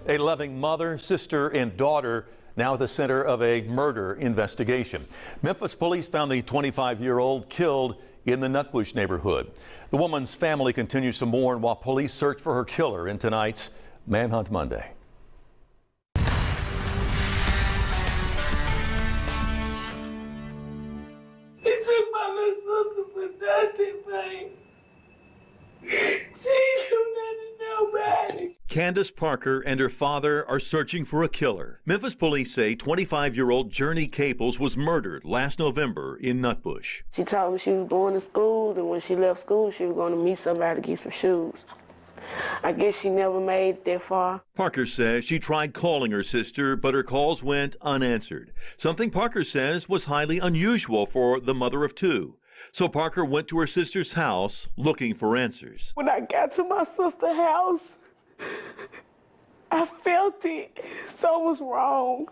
A loving mother, sister, and daughter now at the center of a murder investigation. Memphis police found the 25-year-old killed in the Nutbush neighborhood. The woman's family continues to mourn while police search for her killer in tonight's Manhunt Monday. He took my little sister for nothing, man. She do nothing to nobody. Candace Parker and her father are searching for a killer. Memphis police say 25-year-old Jerriny Caples was murdered last November in Nutbush. She told me she was going to school, and when she left school, she was going to meet somebody to get some shoes. I guess she never made it that far. Parker says she tried calling her sister, but her calls went unanswered. Something Parker says was highly unusual for the mother of two. So Parker went to her sister's house looking for answers. When I got to my sister's house, I felt it. Something was wrong.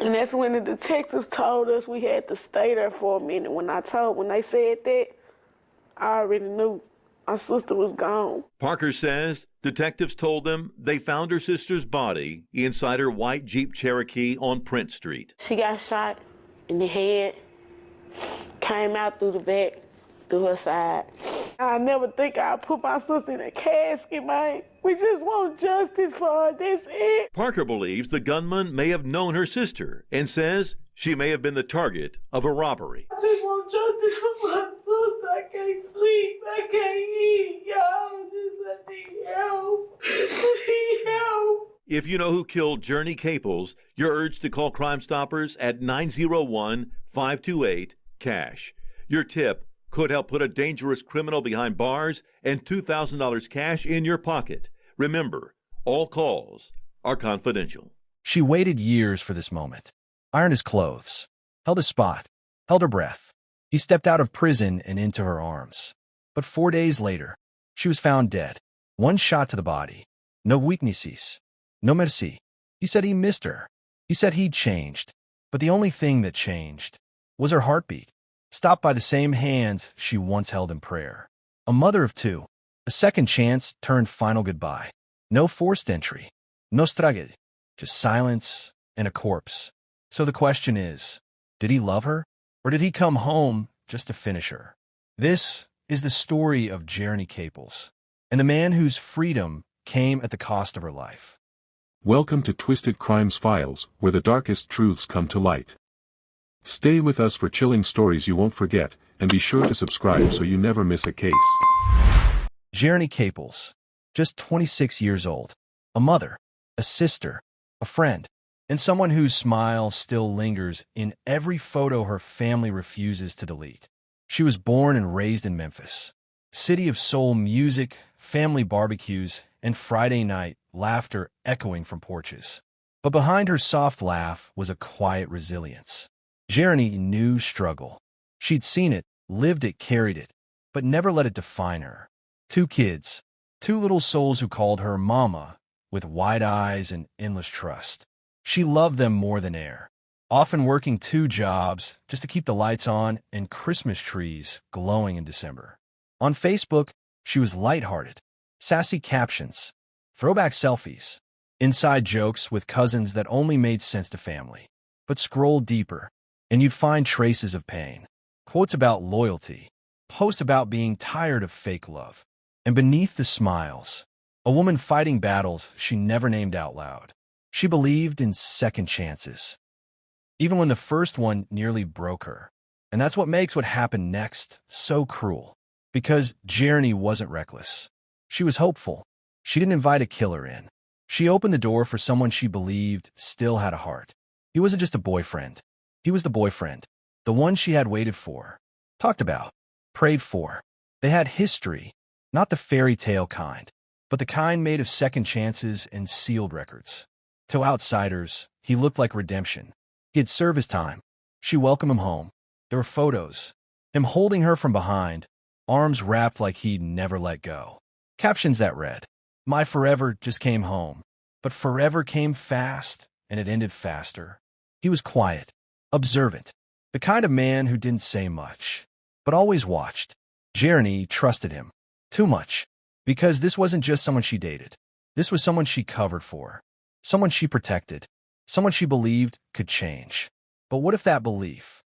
And that's when the detectives told us we had to stay there for a minute. When they said that, I already knew my sister was gone. Parker says detectives told them they found her sister's body inside her white Jeep Cherokee on Prince Street. She got shot in the head, came out through the back, through her side. I never think I'd put my sister in a casket, man. We just want justice for her, that's it. Parker believes the gunman may have known her sister and says she may have been the target of a robbery. I just want justice for my sister. I can't sleep, I can't eat, y'all. I need help. I need help. If you know who killed Jerriny Caples, you're urged to call Crime Stoppers at 901-528-CASH. Your tip could help put a dangerous criminal behind bars and $2,000 cash in your pocket. Remember, all calls are confidential. She waited years for this moment. Ironed his clothes, held his spot, held her breath. He stepped out of prison and into her arms. But 4 days later, she was found dead. One shot to the body. No weaknesses. No merci. He said he missed her. He said he'd changed. But the only thing that changed was her heartbeat, stopped by the same hand she once held in prayer. A mother of two. A second chance turned final goodbye. No forced entry. No struggle. Just silence and a corpse. So the question is, did he love her? Or did he come home just to finish her? This is the story of Jerriny Caples, and the man whose freedom came at the cost of her life. Welcome to Twisted Crimes Files, where the darkest truths come to light. Stay with us for chilling stories you won't forget, and be sure to subscribe so you never miss a case. Jerriny Caples, just 26 years old, a mother, a sister, a friend, and someone whose smile still lingers in every photo her family refuses to delete. She was born and raised in Memphis, city of soul music, family barbecues, and Friday night laughter echoing from porches. But behind her soft laugh was a quiet resilience. Jerriny knew struggle. She'd seen it, lived it, carried it, but never let it define her. Two kids, two little souls who called her Mama, with wide eyes and endless trust. She loved them more than air, often working 2 jobs just to keep the lights on and Christmas trees glowing in December. On Facebook, she was lighthearted, sassy captions, throwback selfies, inside jokes with cousins that only made sense to family. But scroll deeper, and you'd find traces of pain, quotes about loyalty, posts about being tired of fake love. And beneath the smiles, a woman fighting battles she never named out loud. She believed in second chances, even when the first one nearly broke her. And that's what makes what happened next so cruel. Because Jerriny wasn't reckless. She was hopeful. She didn't invite a killer in. She opened the door for someone she believed still had a heart. He wasn't just a boyfriend. He was the boyfriend. The one she had waited for, talked about, prayed for. They had history, not the fairy tale kind, but the kind made of second chances and sealed records. To outsiders, he looked like redemption. He had served his time. She welcomed him home. There were photos. Him holding her from behind, arms wrapped like he'd never let go. Captions that read, "My forever just came home, but forever came fast, and it ended faster." He was quiet, observant, the kind of man who didn't say much, but always watched. Jerriny trusted him. Too much. Because this wasn't just someone she dated. This was someone she covered for, someone she protected, someone she believed could change. But what if that belief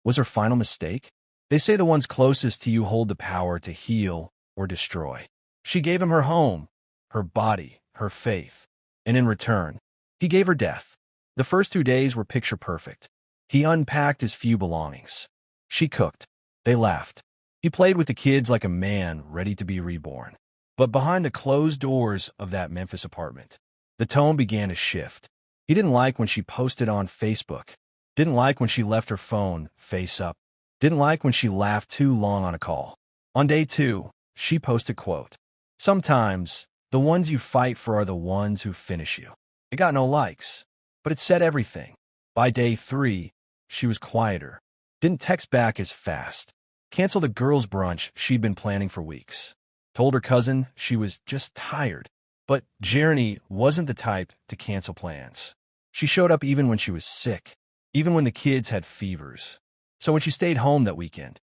was her final mistake? They say the ones closest to you hold the power to heal or destroy. She gave him her home, her body, her faith, and in return, he gave her death. The first 2 days were picture perfect. He unpacked his few belongings. She cooked. They laughed. He played with the kids like a man ready to be reborn. But behind the closed doors of that Memphis apartment, the tone began to shift. He didn't like when she posted on Facebook, didn't like when she left her phone face up, didn't like when she laughed too long on a call. On day 2, she posted, quote, "Sometimes the ones you fight for are the ones who finish you." It got no likes, but it said everything. By day 3, she was quieter, didn't text back as fast, canceled a girls' brunch she'd been planning for weeks, told her cousin she was just tired. But Jerriny wasn't the type to cancel plans. She showed up even when she was sick, even when the kids had fevers. So when she stayed home that weekend,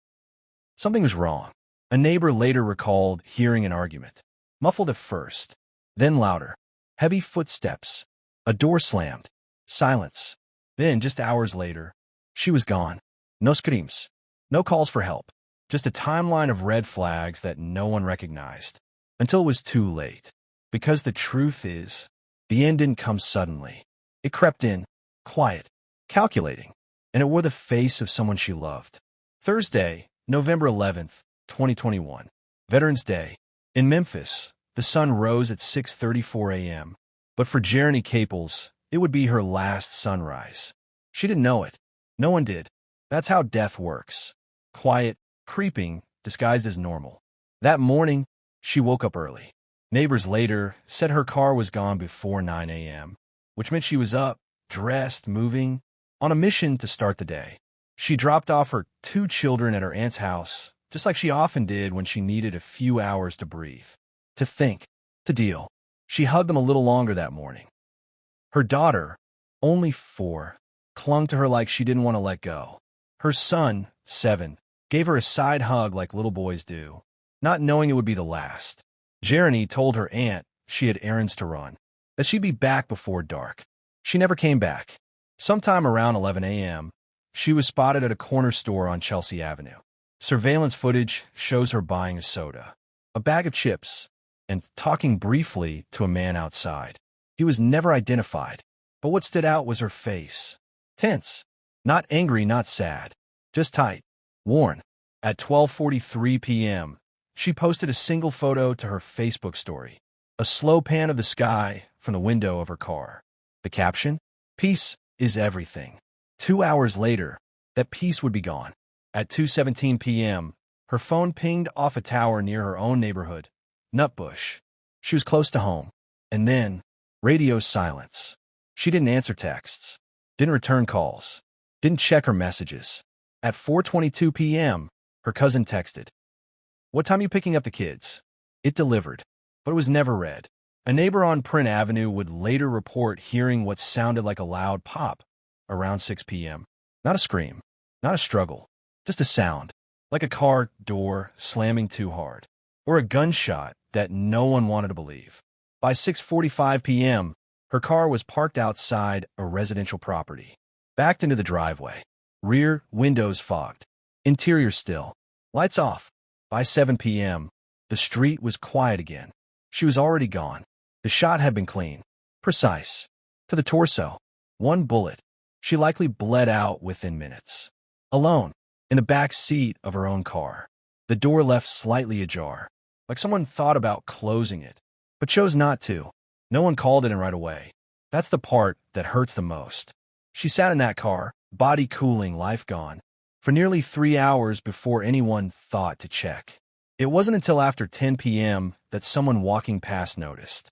something was wrong. A neighbor later recalled hearing an argument, muffled at first, then louder, heavy footsteps, a door slammed, silence. Then, just hours later, she was gone. No screams, no calls for help, just a timeline of red flags that no one recognized, until it was too late. Because the truth is, the end didn't come suddenly. It crept in, quiet, calculating, and it wore the face of someone she loved. Thursday, November 11th, 2021, Veterans Day. In Memphis, the sun rose at 6:34 a.m., but for Jerriny Caples, it would be her last sunrise. She didn't know it. No one did. That's how death works. Quiet, creeping, disguised as normal. That morning, she woke up early. Neighbors later said her car was gone before 9 a.m., which meant she was up, dressed, moving, on a mission to start the day. She dropped off her 2 children at her aunt's house, just like she often did when she needed a few hours to breathe, to think, to deal. She hugged them a little longer that morning. Her daughter, only 4, clung to her like she didn't want to let go. Her son, 7, gave her a side hug like little boys do, not knowing it would be the last. Jerriny told her aunt she had errands to run, that she'd be back before dark. She never came back. Sometime around 11 a.m., she was spotted at a corner store on Chelsea Avenue. Surveillance footage shows her buying a soda, a bag of chips, and talking briefly to a man outside. He was never identified, but what stood out was her face. Tense. Not angry, not sad. Just tight. Worn. At 12:43 p.m., she posted a single photo to her Facebook story, a slow pan of the sky from the window of her car. The caption, "Peace is everything." 2 hours later, that peace would be gone. At 2:17 p.m., her phone pinged off a tower near her own neighborhood, Nutbush. She was close to home. And then, radio silence. She didn't answer texts, didn't return calls, didn't check her messages. At 4:22 p.m., her cousin texted, "What time are you picking up the kids?" It delivered, but it was never read. A neighbor on Print Avenue would later report hearing what sounded like a loud pop around 6 p.m. Not a scream, not a struggle, just a sound, like a car door slamming too hard, or a gunshot that no one wanted to believe. By 6:45 p.m., her car was parked outside a residential property, backed into the driveway, rear windows fogged, interior still, lights off. By 7 p.m., the street was quiet again. She was already gone. The shot had been clean, precise, to the torso. One bullet. She likely bled out within minutes. Alone, in the back seat of her own car. The door left slightly ajar, like someone thought about closing it, but chose not to. No one called it in right away. That's the part that hurts the most. She sat in that car, body cooling, life gone, for nearly 3 hours before anyone thought to check. It wasn't until after 10 p.m. that someone walking past noticed.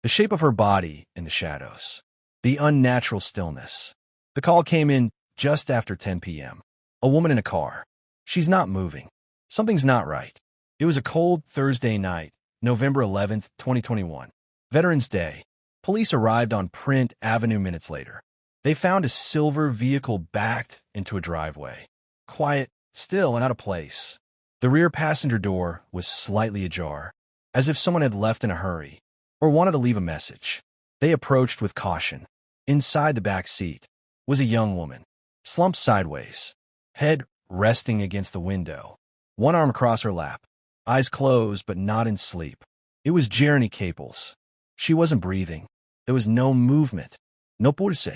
The shape of her body in the shadows. The unnatural stillness. The call came in just after 10 p.m. A woman in a car. She's not moving. Something's not right. It was a cold Thursday night, November 11th, 2021. Veterans Day. Police arrived on Print Avenue minutes later. They found a silver vehicle backed into a driveway. Quiet, still, and out of place. The rear passenger door was slightly ajar, as if someone had left in a hurry. or wanted to leave a message. They approached with caution. Inside the back seat was a young woman, slumped sideways, head resting against the window, one arm across her lap, eyes closed but not in sleep. It was Jerriny Caples. She wasn't breathing. There was no movement, no pulse.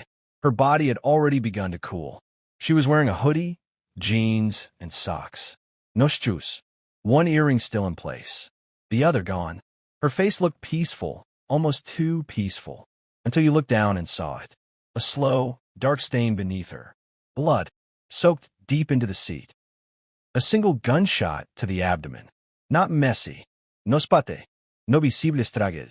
Her body had already begun to cool. She was wearing a hoodie, jeans, and socks. No shoes. One earring still in place, the other gone. Her face looked peaceful, almost too peaceful, until you looked down and saw it. A slow, dark stain beneath her. Blood, soaked deep into the seat. A single gunshot to the abdomen. Not messy. No spate. No visible estrague.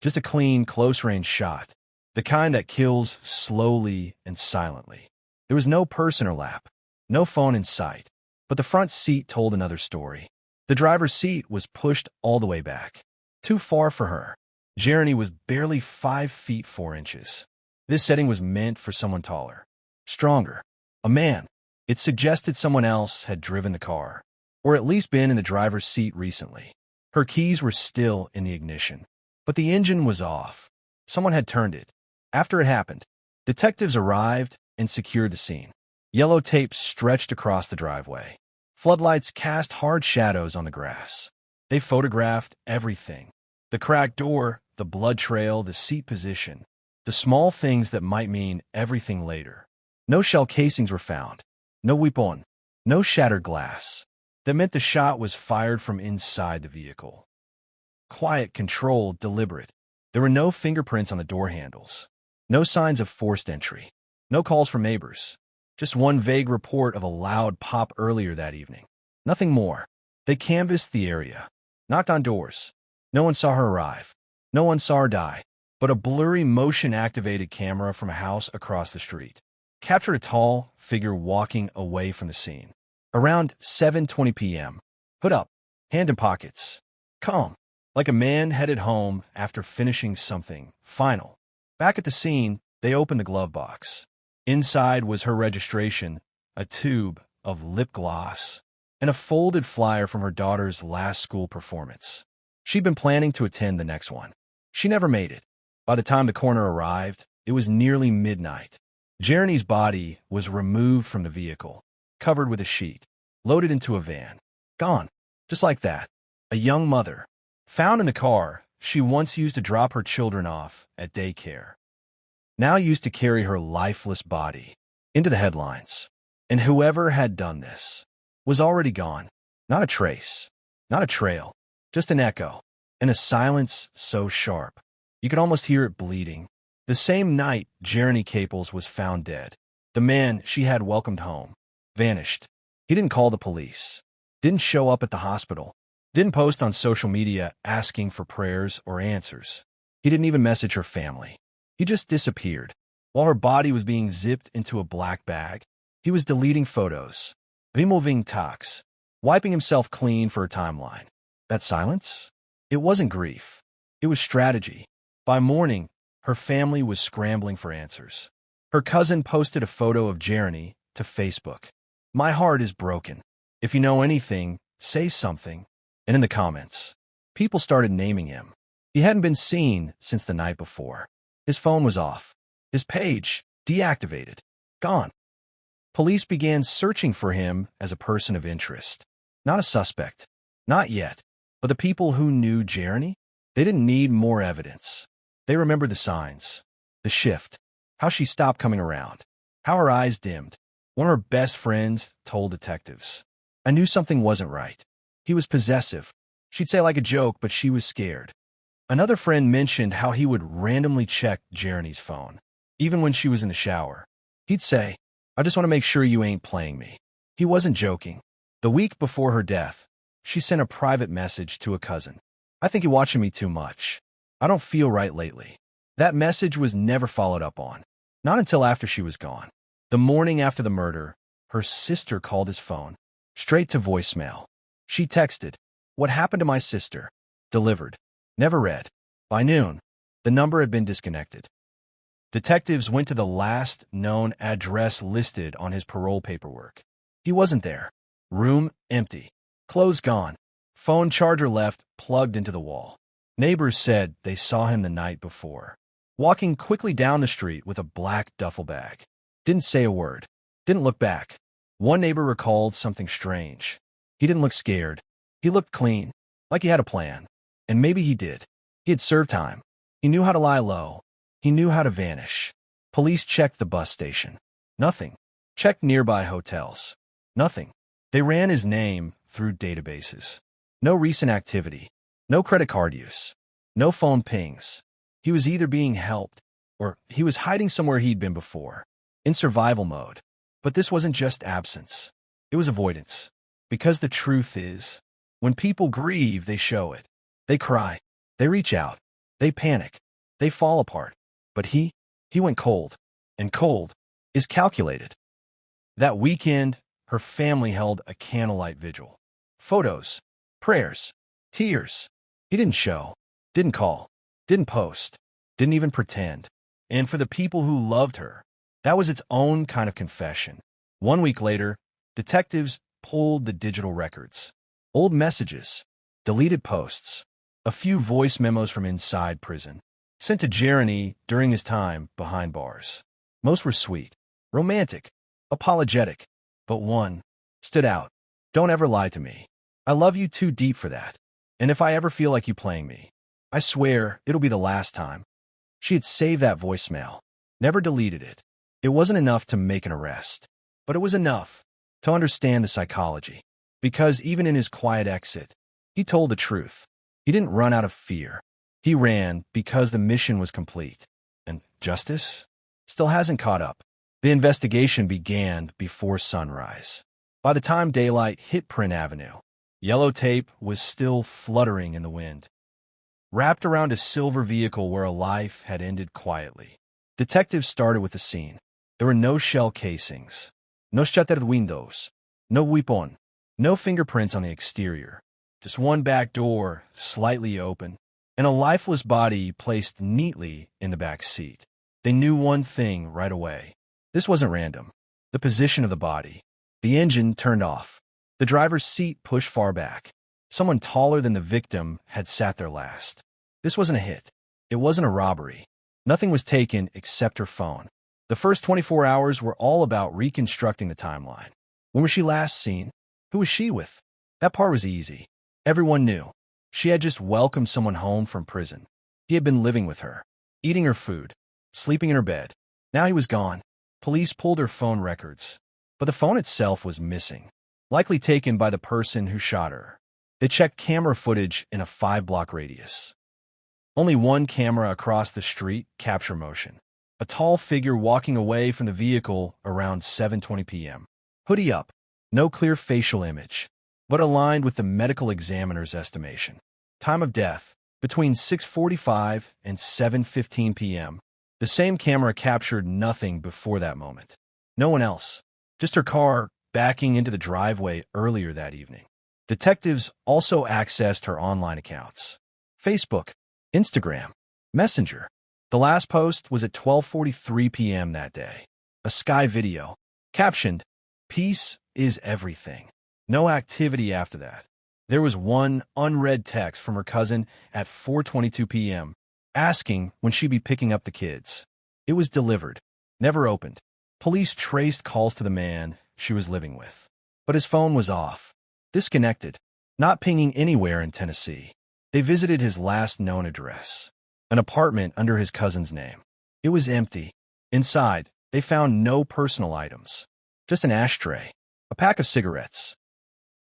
Just a clean, close-range shot. The kind that kills slowly and silently. There was no purse in her lap. No phone in sight. But the front seat told another story. The driver's seat was pushed all the way back. Too far for her. Jerriny was barely 5 feet 4 inches. This setting was meant for someone taller. Stronger. A man. It suggested someone else had driven the car, or at least been in the driver's seat recently. Her keys were still in the ignition, but the engine was off. Someone had turned it. After it happened, detectives arrived and secured the scene. Yellow tape stretched across the driveway. Floodlights cast hard shadows on the grass. They photographed everything. The cracked door, the blood trail, the seat position, the small things that might mean everything later. No shell casings were found. No weapon. No shattered glass. That meant the shot was fired from inside the vehicle. Quiet, controlled, deliberate. There were no fingerprints on the door handles. No signs of forced entry. No calls from neighbors. Just one vague report of a loud pop earlier that evening. Nothing more. They canvassed the area. Knocked on doors. No one saw her arrive. No one saw her die. But a blurry motion-activated camera from a house across the street captured a tall figure walking away from the scene. Around 7:20 p.m. Hood up, hand in pockets. Calm, like a man headed home after finishing something final. Back at the scene, they opened the glove box. Inside was her registration, a tube of lip gloss, and a folded flyer from her daughter's last school performance. She'd been planning to attend the next one. She never made it. By the time the coroner arrived, it was nearly midnight. Jerriny's body was removed from the vehicle, covered with a sheet, loaded into a van. Gone. Just like that. A young mother. Found in the car she once used to drop her children off at daycare. Now used to carry her lifeless body into the headlines. And whoever had done this was already gone. Not a trace. Not a trail. Just an echo. And a silence so sharp. You could almost hear it bleeding. The same night Jerriny Caples was found dead. The man she had welcomed home vanished. He didn't call the police. Didn't show up at the hospital. Didn't post on social media asking for prayers or answers. He didn't even message her family. He just disappeared. While her body was being zipped into a black bag, he was deleting photos, removing talks, wiping himself clean for a timeline. That silence? It wasn't grief. It was strategy. By morning, her family was scrambling for answers. Her cousin posted a photo of Jerriny to Facebook. My heart is broken. If you know anything, say something. And in the comments, people started naming him. He hadn't been seen since the night before. His phone was off. His page deactivated. Gone. Police began searching for him as a person of interest. Not a suspect. Not yet. But the people who knew Jerriny, they didn't need more evidence. They remembered the signs. The shift. How she stopped coming around. How her eyes dimmed. One of her best friends told detectives. I knew something wasn't right. He was possessive. She'd say like a joke, but she was scared. Another friend mentioned how he would randomly check Jerriny's phone, even when she was in the shower. He'd say, I just want to make sure you ain't playing me. He wasn't joking. The week before her death, she sent a private message to a cousin. I think you're watching me too much. I don't feel right lately. That message was never followed up on. Not until after she was gone. The morning after the murder, her sister called his phone, straight to voicemail. She texted, what happened to my sister? Delivered. Never read. By noon, the number had been disconnected. Detectives went to the last known address listed on his parole paperwork. He wasn't there. Room empty. Clothes gone. Phone charger left, plugged into the wall. Neighbors said they saw him the night before, walking quickly down the street with a black duffel bag. Didn't say a word. Didn't look back. One neighbor recalled something strange. He didn't look scared. He looked clean, like he had a plan. And maybe he did. He had served time. He knew how to lie low. He knew how to vanish. Police checked the bus station. Nothing. Checked nearby hotels. Nothing. They ran his name through databases. No recent activity. No credit card use. No phone pings. He was either being helped or he was hiding somewhere he'd been before, in survival mode. But this wasn't just absence. It was avoidance. Because the truth is, when people grieve, they show it. They cry. They reach out. They panic. They fall apart. But he went cold. And cold is calculated. That weekend, her family held a candlelight vigil. Photos, prayers, tears. He didn't show, didn't call, didn't post, didn't even pretend. And for the people who loved her, that was its own kind of confession. 1 week later, detectives pulled the digital records. Old messages, deleted posts, a few voice memos from inside prison, sent to Jerriny during his time behind bars. Most were sweet, romantic, apologetic, but one stood out. Don't ever lie to me. I love you too deep for that. And if I ever feel like you playing me, I swear it'll be the last time. She had saved that voicemail, never deleted it. It wasn't enough to make an arrest, but it was enough to understand the psychology. Because even in his quiet exit, he told the truth. He didn't run out of fear. He ran because the mission was complete. And justice still hasn't caught up. The investigation began before sunrise. By the time daylight hit Print Avenue, yellow tape was still fluttering in the wind, wrapped around a silver vehicle where a life had ended quietly. Detectives started with the scene. There were no shell casings, no shattered windows, no weapon, no fingerprints on the exterior. Just one back door, slightly open, and a lifeless body placed neatly in the back seat. They knew one thing right away. This wasn't random. The position of the body. The engine turned off. The driver's seat pushed far back. Someone taller than the victim had sat there last. This wasn't a hit. It wasn't a robbery. Nothing was taken except her phone. The first 24 hours were all about reconstructing the timeline. When was she last seen? Who was she with? That part was easy. Everyone knew. She had just welcomed someone home from prison. He had been living with her, eating her food, sleeping in her bed. Now he was gone. Police pulled her phone records, but the phone itself was missing, likely taken by the person who shot her. They checked camera footage in a 5-block radius. Only one camera across the street captured motion. A tall figure walking away from the vehicle around 7:20 p.m. Hoodie up, no clear facial image, but aligned with the medical examiner's estimation. Time of death, between 6:45 and 7:15 p.m. The same camera captured nothing before that moment. No one else. Just her car backing into the driveway earlier that evening. Detectives also accessed her online accounts. Facebook, Instagram, Messenger. The last post was at 12:43 p.m. that day. A Sky video, captioned, "Peace is everything." No activity after that. There was one unread text from her cousin at 4:22 p.m. asking when she'd be picking up the kids. It was delivered, never opened. Police traced calls to the man she was living with. But his phone was off, disconnected, not pinging anywhere in Tennessee. They visited his last known address, an apartment under his cousin's name. It was empty. Inside, they found no personal items, just an ashtray, a pack of cigarettes,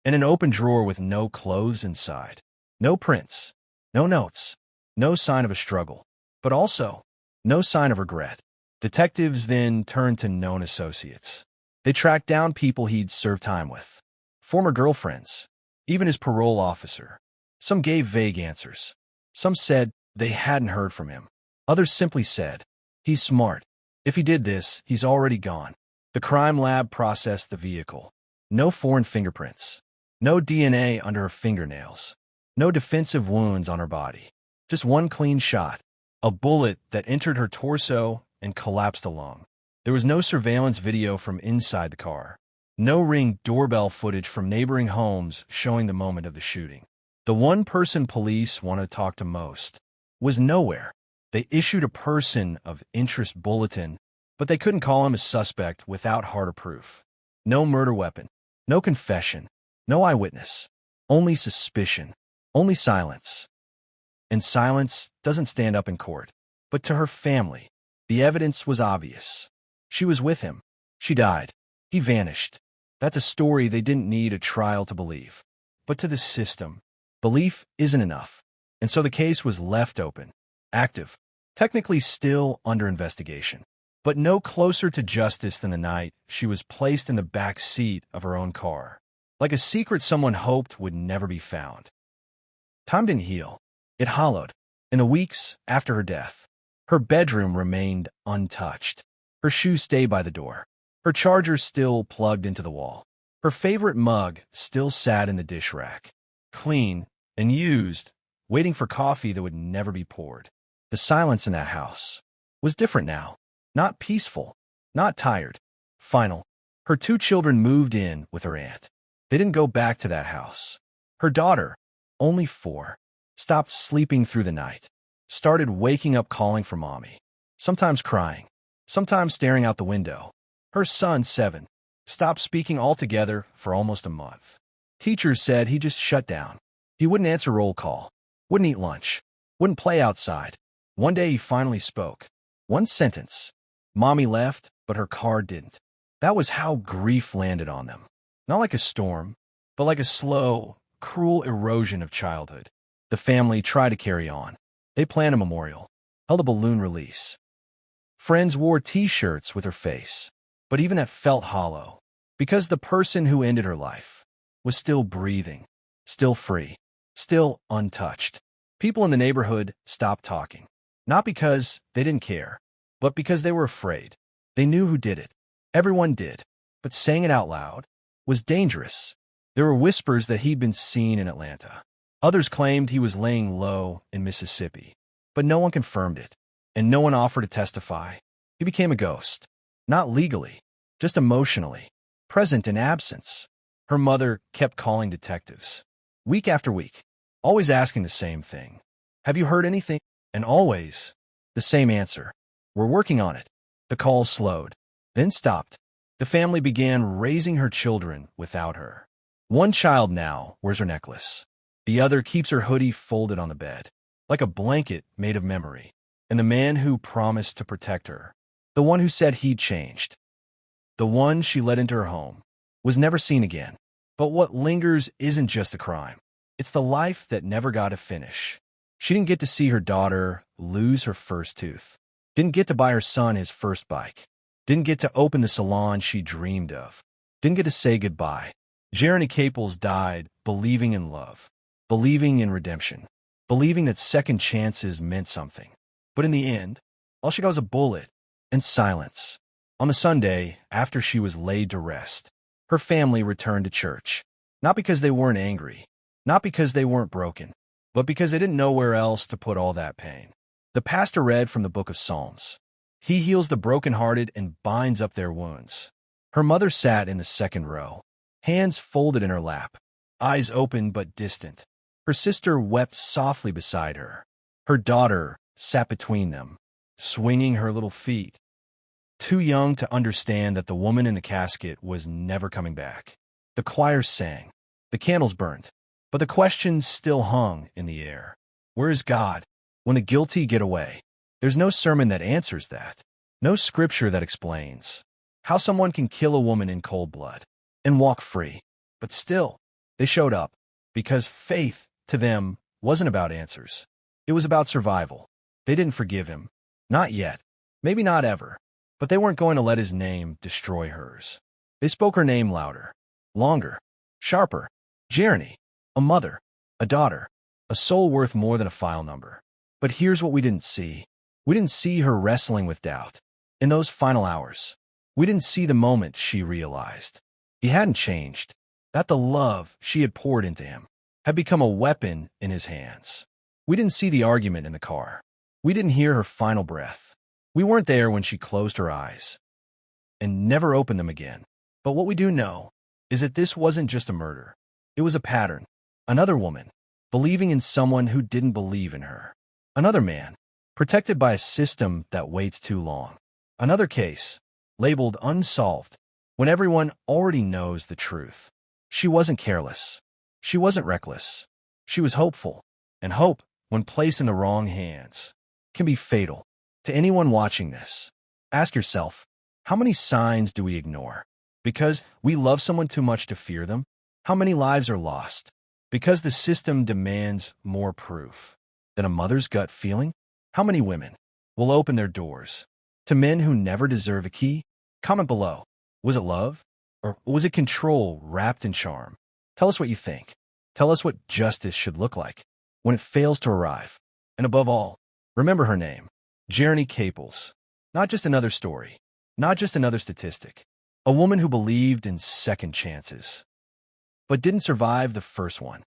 and an open drawer with no clothes inside. No prints, no notes, no sign of a struggle, but also no sign of regret. Detectives then turned to known associates. They tracked down people he'd served time with, former girlfriends, even his parole officer. Some gave vague answers. Some said they hadn't heard from him. Others simply said, "He's smart. If he did this, he's already gone." The crime lab processed the vehicle. No foreign fingerprints. No DNA under her fingernails. No defensive wounds on her body. Just one clean shot. A bullet that entered her torso and collapsed along. There was no surveillance video from inside the car. No Ring doorbell footage from neighboring homes showing the moment of the shooting. The one person police wanted to talk to most was nowhere. They issued a person of interest bulletin, but they couldn't call him a suspect without harder proof. No murder weapon, no confession, no eyewitness, only suspicion, only silence. And silence doesn't stand up in court. But to her family, the evidence was obvious. She was with him. She died. He vanished. That's a story they didn't need a trial to believe. But to the system, belief isn't enough. And so the case was left open, active, technically still under investigation. But no closer to justice than the night she was placed in the back seat of her own car, like a secret someone hoped would never be found. Time didn't heal. It hollowed. In the weeks after her death, her bedroom remained untouched. Her shoes stayed by the door. Her charger still plugged into the wall. Her favorite mug still sat in the dish rack, clean and used, waiting for coffee that would never be poured. The silence in that house was different now. Not peaceful, not tired, final. Her 2 children moved in with her aunt. They didn't go back to that house. Her daughter, only 4, stopped sleeping through the night, started waking up calling for mommy, sometimes crying, sometimes staring out the window. Her son, 7, stopped speaking altogether for almost a month. Teachers said he just shut down. He wouldn't answer roll call, wouldn't eat lunch, wouldn't play outside. One day he finally spoke. One sentence. Mommy left, but her car didn't. That was how grief landed on them. Not like a storm, but like a slow, cruel erosion of childhood. The family tried to carry on. They planned a memorial, held a balloon release. Friends wore T-shirts with her face, but even that felt hollow, because the person who ended her life was still breathing, still free, still untouched. People in the neighborhood stopped talking, not because they didn't care, but because they were afraid. They knew who did it. Everyone did, but saying it out loud was dangerous. There were whispers that he'd been seen in Atlanta. Others claimed he was laying low in Mississippi, but no one confirmed it, and no one offered to testify. He became a ghost, not legally, just emotionally, present in absence. Her mother kept calling detectives, week after week, always asking the same thing. Have you heard anything? And always the same answer. We're working on it. The calls slowed, then stopped. The family began raising her children without her. One child now wears her necklace. The other keeps her hoodie folded on the bed, like a blanket made of memory. And the man who promised to protect her, the one who said he'd changed, the one she let into her home, was never seen again. But what lingers isn't just a crime. It's the life that never got a finish. She didn't get to see her daughter lose her first tooth, didn't get to buy her son his first bike, didn't get to open the salon she dreamed of, didn't get to say goodbye. Jerriny Caples died believing in love, believing in redemption, believing that second chances meant something. But in the end, all she got was a bullet and silence. On the Sunday, after she was laid to rest, her family returned to church, not because they weren't angry, not because they weren't broken, but because they didn't know where else to put all that pain. The pastor read from the book of Psalms. He heals the brokenhearted and binds up their wounds. Her mother sat in the second row, hands folded in her lap, eyes open but distant. Her sister wept softly beside her. Her daughter sat between them, swinging her little feet, too young to understand that the woman in the casket was never coming back. The choir sang, the candles burned, but the question still hung in the air. Where is God when the guilty get away? There's no sermon that answers that, no scripture that explains how someone can kill a woman in cold blood and walk free. But still, they showed up, because faith to them wasn't about answers. It was about survival. They didn't forgive him. Not yet. Maybe not ever. But they weren't going to let his name destroy hers. They spoke her name louder, longer, sharper. Jerriny, a mother, a daughter, a soul worth more than a file number. But here's what we didn't see. We didn't see her wrestling with doubt. In those final hours, we didn't see the moment she realized he hadn't changed, that the love she had poured into him had become a weapon in his hands. We didn't see the argument in the car. We didn't hear her final breath. We weren't there when she closed her eyes and never opened them again. But what we do know is that this wasn't just a murder. It was a pattern. Another woman, believing in someone who didn't believe in her. Another man, protected by a system that waits too long. Another case, labeled unsolved, when everyone already knows the truth. She wasn't careless. She wasn't reckless. She was hopeful. And hope, when placed in the wrong hands, can be fatal. To anyone watching this, ask yourself, how many signs do we ignore? Because we love someone too much to fear them? How many lives are lost? Because the system demands more proof than a mother's gut feeling? How many women will open their doors to men who never deserve a key? Comment below. Was it love? Or was it control wrapped in charm? Tell us what you think. Tell us what justice should look like when it fails to arrive. And above all, remember her name, Jerriny Caples. Not just another story, not just another statistic. A woman who believed in second chances, but didn't survive the first one.